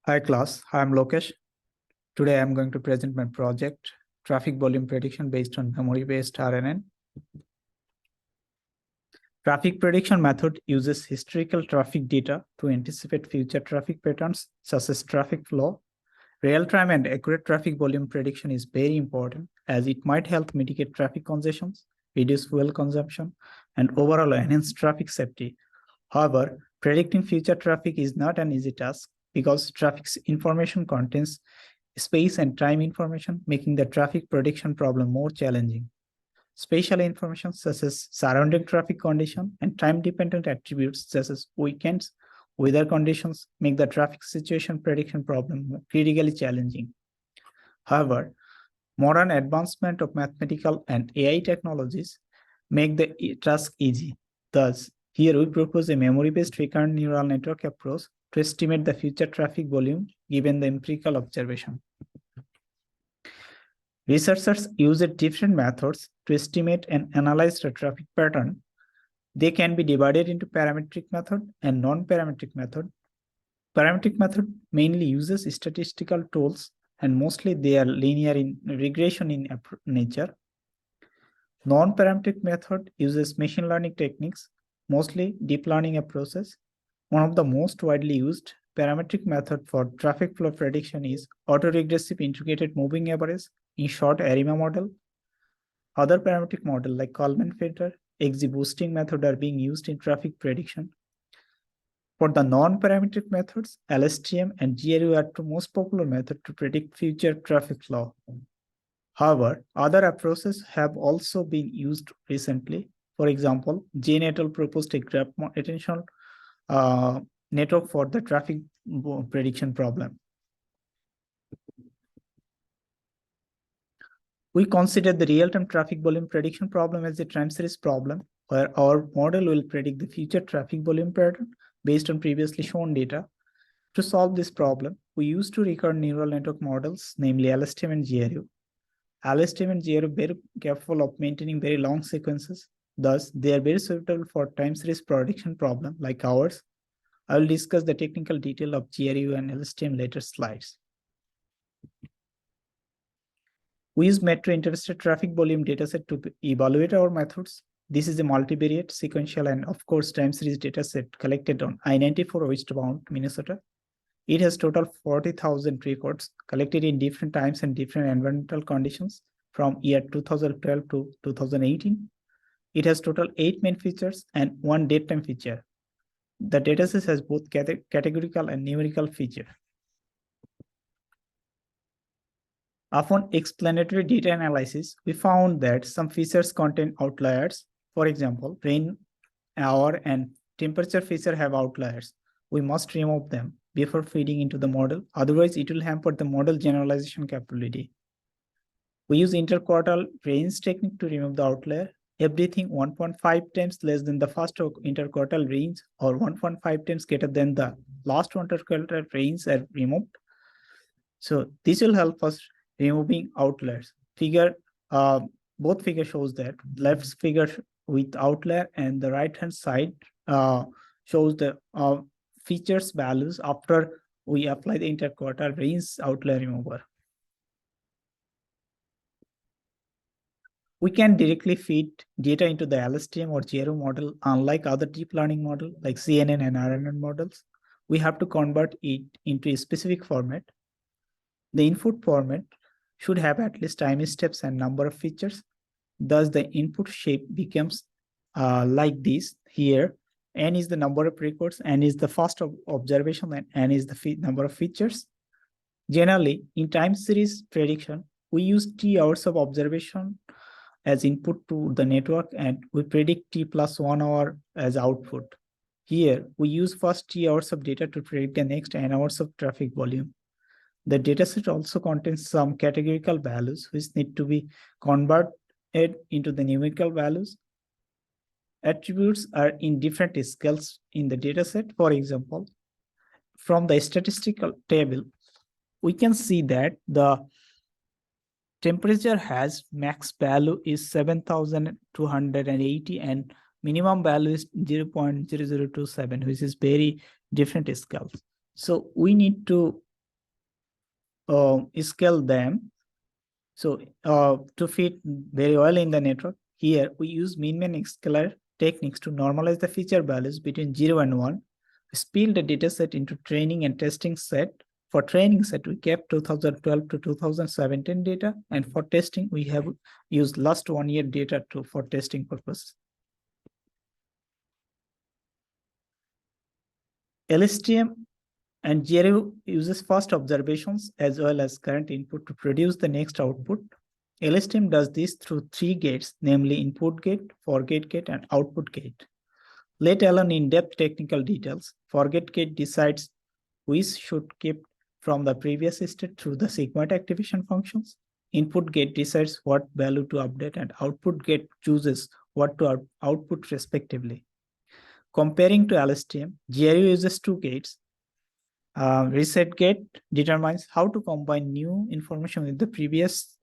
Hi class, I'm Lokesh. Today I'm going to present my project, Traffic Volume Prediction based on memory-based RNN. Traffic prediction method uses historical traffic data to anticipate future traffic patterns such as traffic flow. Real-time and accurate traffic volume prediction is very important as it might help mitigate traffic congestions, reduce fuel consumption, and overall enhance traffic safety. However, predicting future traffic is not an easy task because traffic information contains space and time information, making the traffic prediction problem more challenging. Spatial information such as surrounding traffic condition and time-dependent attributes such as weekends, weather conditions make the traffic situation prediction problem critically challenging. However, modern advancement of mathematical and AI technologies make the task easy. Thus, here we propose a memory-based recurrent neural network approach to estimate the future traffic volume given the empirical observation. Researchers use different methods to estimate and analyze the traffic pattern. They can be divided into parametric method and non-parametric method. Parametric method mainly uses statistical tools and mostly they are linear in regression in nature. Non-parametric method uses machine learning techniques, mostly deep learning approaches. One of the most widely used parametric method for traffic flow prediction is autoregressive integrated moving average, in short, ARIMA model. Other parametric models like Kalman filter, XGBoosting method are being used in traffic prediction. For the non-parametric methods, LSTM and GRU are the most popular method to predict future traffic flow. However, other approaches have also been used recently. For example, Jane et al. Proposed a graph attention network for the traffic prediction problem. We consider the real-time traffic volume prediction problem as a time series problem, where our model will predict the future traffic volume pattern based on previously shown data. To solve this problem, we use two recurrent neural network models, namely LSTM and GRU. LSTM and GRU are very capable of maintaining very long sequences. Thus, they are very suitable for time series prediction problem like ours. I will discuss the technical detail of GRU and LSTM later slides. We use metro interstate traffic volume dataset to evaluate our methods. This is a multivariate, sequential, and of course, time series dataset collected on I-94 westbound Minnesota. It has total 40,000 records collected in different times and different environmental conditions from year 2012 to 2018. It has total 8 main features and 1 date time feature. The dataset has both categorical and numerical features. Upon explanatory data analysis, we found that some features contain outliers. For example, rain, hour, and temperature feature have outliers. We must remove them before feeding into the model. Otherwise, it will hamper the model generalization capability. We use interquartile range technique to remove the outlier. Everything 1.5 times less than the first interquartile range or 1.5 times greater than the last interquartile range are removed. So this will help us removing outliers. Both figure shows that left figure with outlier and the right hand side shows the features values after we apply the interquartile range outlier remover. We can directly feed data into the LSTM or GRU model, unlike other deep learning model like CNN and RNN models. We have to convert it into a specific format. The input format should have at least time steps and number of features. Thus, the input shape becomes like this here. N is the number of records, N is the first observation, and N is the number of features. Generally, in time series prediction, we use T hours of observation as input to the network, and we predict T plus 1 hour as output. Here, we use first T hours of data to predict the next N hours of traffic volume. The dataset also contains some categorical values which need to be converted into the numerical values. Attributes are in different scales in the dataset. For example, from the statistical table, we can see that the temperature has max value is 7,280 and minimum value is 0.0027, which is very different scales. So we need to scale them. So to fit very well in the network, here we use min-max scalar techniques to normalize the feature values between 0 and 1. We split the dataset into training and testing set. For training set, we kept 2012 to 2017 data, and for testing, we have used last 1 year data for testing purposes. LSTM and GRU uses first observations as well as current input to produce the next output. LSTM does this through 3 gates, namely input gate, forget gate, and output gate. Let alone in-depth technical details, forget gate decides which should keep from the previous state through the segment activation functions. Input gate decides what value to update, and output gate chooses what to output respectively. Comparing to LSTM, GRU uses 2 gates. Reset gate determines how to combine new information with the previous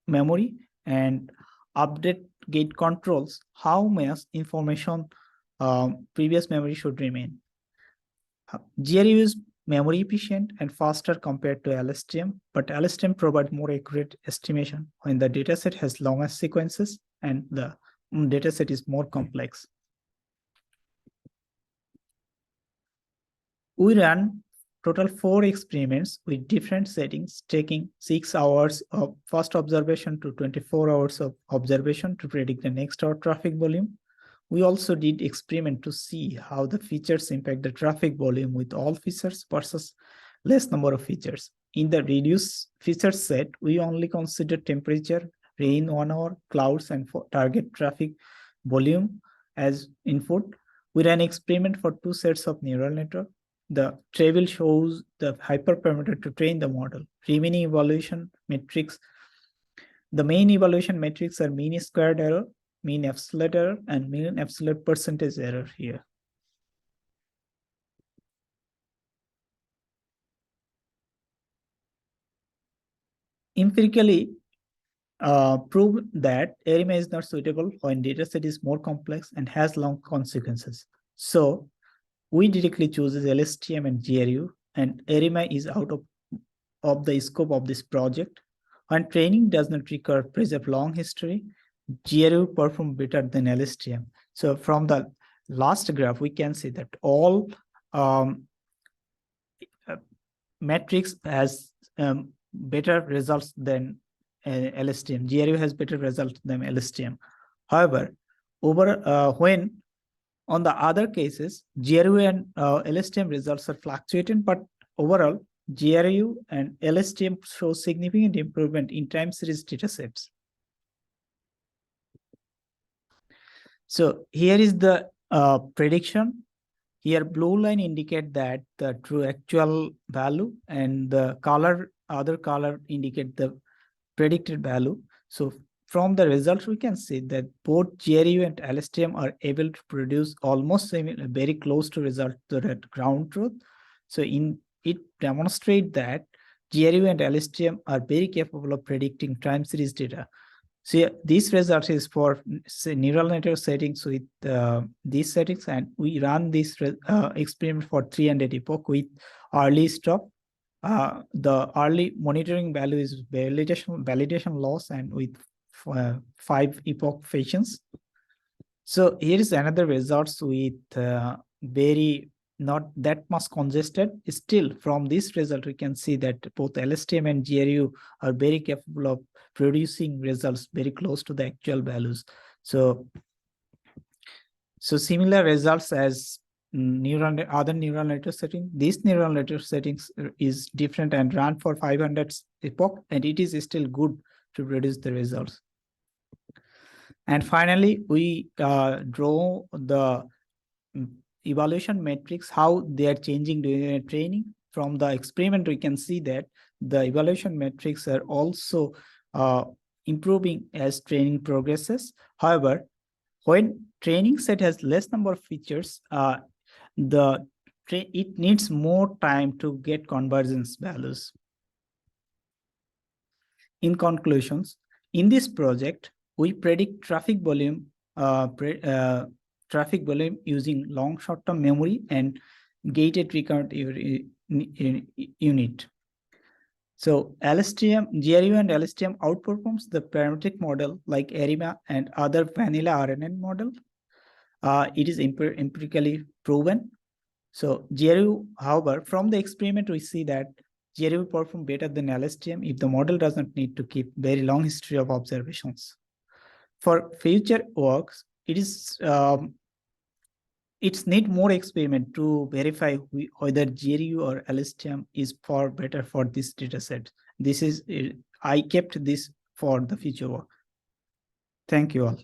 memory, and update gate controls how much information previous memory should remain. GRU is memory efficient and faster compared to LSTM, but LSTM provides more accurate estimation when the dataset has longer sequences and the dataset is more complex. We ran total 4 experiments with different settings, taking 6 hours of first observation to 24 hours of observation to predict the next hour traffic volume. We also did experiment to see how the features impact the traffic volume with all features versus less number of features. In the reduced feature set, we only considered temperature, rain 1 hour, clouds, and target traffic volume as input. We ran experiment for 2 sets of neural network. The table shows the hyperparameter to train the model. Remaining evaluation metrics. The main evaluation metrics are mean squared error, mean absolute error, and mean absolute percentage error here. Empirically prove that ARIMA is not suitable when dataset is more complex and has long consequences. So we directly choose LSTM and GRU, and ARIMA is out of the scope of this project. When training does not require preserve long history, GRU perform better than LSTM. So from the last graph, we can see that all metrics has better results than LSTM. GRU has better results than LSTM. However, when on the other cases, GRU and LSTM results are fluctuating, but overall, GRU and LSTM show significant improvement in time series datasets. So here is the prediction. Here, blue line indicate that the true actual value, and the other color indicate the predicted value. So from the results, we can see that both GRU and LSTM are able to produce almost very close to result to that ground truth. So it demonstrates that GRU and LSTM are very capable of predicting time series data. So this result is for neural network settings with these settings, and we run this experiment for 300 epoch with early stop. The early monitoring value is validation loss, and with 5 epoch patients. So here is another results with very not that much congested. Still, from this result, we can see that both LSTM and GRU are very capable of producing results very close to the actual values. So similar results as other neural network setting. This neural network settings is different and run for 500 epoch, and it is still good to produce the results. And finally, we draw the evaluation metrics, how they are changing during training. From the experiment, we can see that the evaluation metrics are also improving as training progresses. However, when training set has less number of features, it needs more time to get convergence values. In conclusions, in this project, we predict traffic volume using long short-term memory and gated recurrent unit. So LSTM, GRU and LSTM outperforms the parametric model like ARIMA and other vanilla RNN model. It is empirically proven. So GRU, however, from the experiment, we see that GRU will perform better than LSTM if the model does not need to keep very long history of observations. For future works, it's need more experiment to verify whether GRU or LSTM is far better for this data set. I kept this for the future work. Thank you all.